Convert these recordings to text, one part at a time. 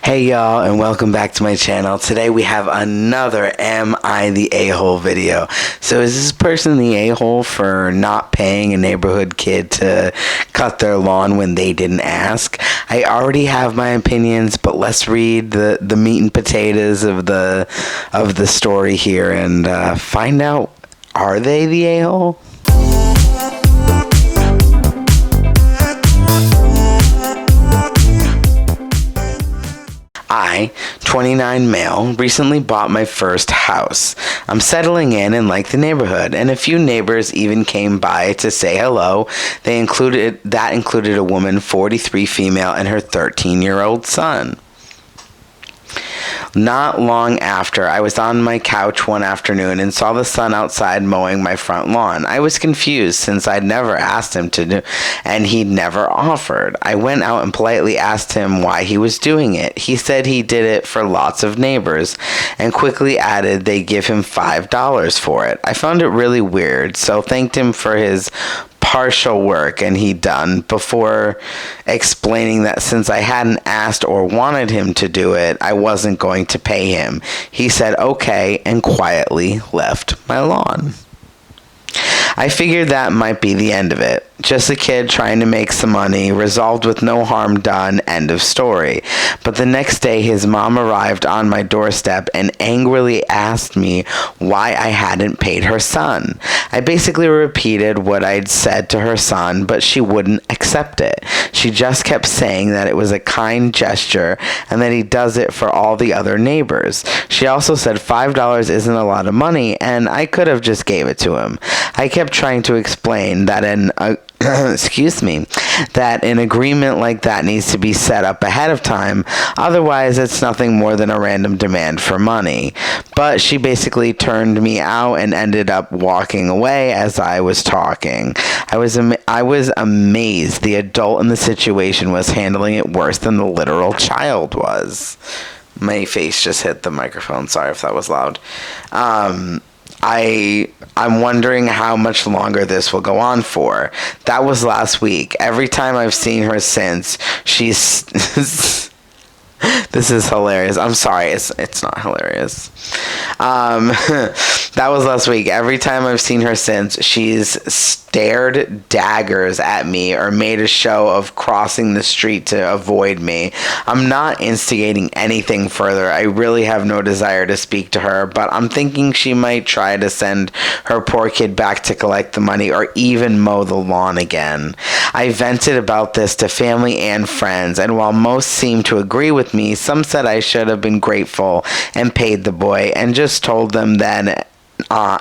Hey y'all, and welcome back to my channel. Today we have another Am I the A-hole video. So is this person the a-hole for not paying a neighborhood kid to cut their lawn when they didn't ask? I already have my opinions, but let's read the meat and potatoes of the story here and find out, are they the a-hole? I, 29 male, recently bought my first house. I'm settling in and like the neighborhood, and a few neighbors even came by to say hello. That included a woman, 43 female, and her 13-year-old son. Not long after, I was on my couch one afternoon and saw the son outside mowing my front lawn. I was confused since I'd never asked him to do, and he'd never offered. I went out and politely asked him why he was doing it. He said he did it for lots of neighbors, and quickly added they give him $5 for it. I found it really weird, so thanked him for his partial work and he'd done before explaining that since I hadn't asked or wanted him to do it, I wasn't going to pay him. He said okay and quietly left my lawn. I figured that might be the end of it. Just a kid trying to make some money, resolved with no harm done, end of story. But the next day, his mom arrived on my doorstep and angrily asked me why I hadn't paid her son. I basically repeated what I'd said to her son, but she wouldn't accept it. She just kept saying that it was a kind gesture and that he does it for all the other neighbors. She also said $5 isn't a lot of money, and I could have just gave it to him. I kept trying to explain that that an agreement like that needs to be set up ahead of time, otherwise it's nothing more than a random demand for money. But she basically turned me out and ended up walking away as I was talking. I was amazed the adult in the situation was handling it worse than the literal child was. My face just hit the microphone, sorry if that was loud. I'm wondering how much longer this will go on for. That was last week. Every time I've seen her since, she's... This is hilarious. I'm sorry, it's not hilarious. That was last week. Every time I've seen her since, she's stared daggers at me or made a show of crossing the street to avoid me. I'm not instigating anything further. I really have no desire to speak to her, but I'm thinking she might try to send her poor kid back to collect the money or even mow the lawn again. I vented about this to family and friends, and while most seemed to agree with me, some said I should have been grateful and paid the boy and just told them then on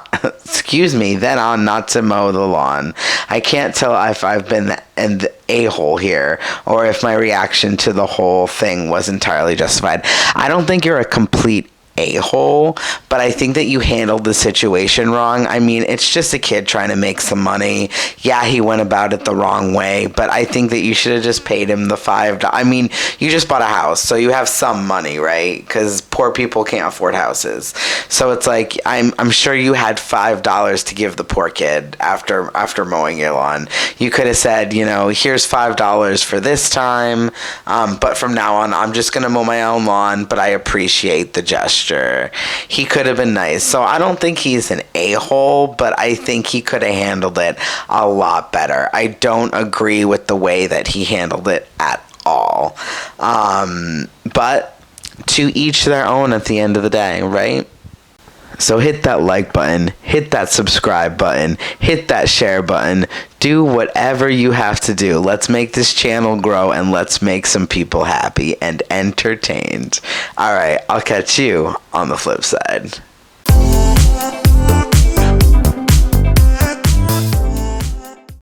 not to mow the lawn. I can't tell if I've been the a-hole here or if my reaction to the whole thing was entirely justified. I don't think you're a complete a-hole, but I think that you handled the situation wrong. I mean, it's just a kid trying to make some money. Yeah, he went about it the wrong way, but I think that you should have just paid him the $5. I mean, you just bought a house, so you have some money, right? Because poor people can't afford houses. So it's like, I'm sure you had $5 to give the poor kid after mowing your lawn. You could have said, here's $5 for this time, but from now on, I'm just going to mow my own lawn, but I appreciate the gesture. He could have been nice. So I don't think he's an a-hole, but I think he could have handled it a lot better. I don't agree with the way that he handled it at all. But to each their own at the end of the day, right? So hit that like button, hit that subscribe button, hit that share button, do whatever you have to do. Let's make this channel grow and let's make some people happy and entertained. Alright, I'll catch you on the flip side.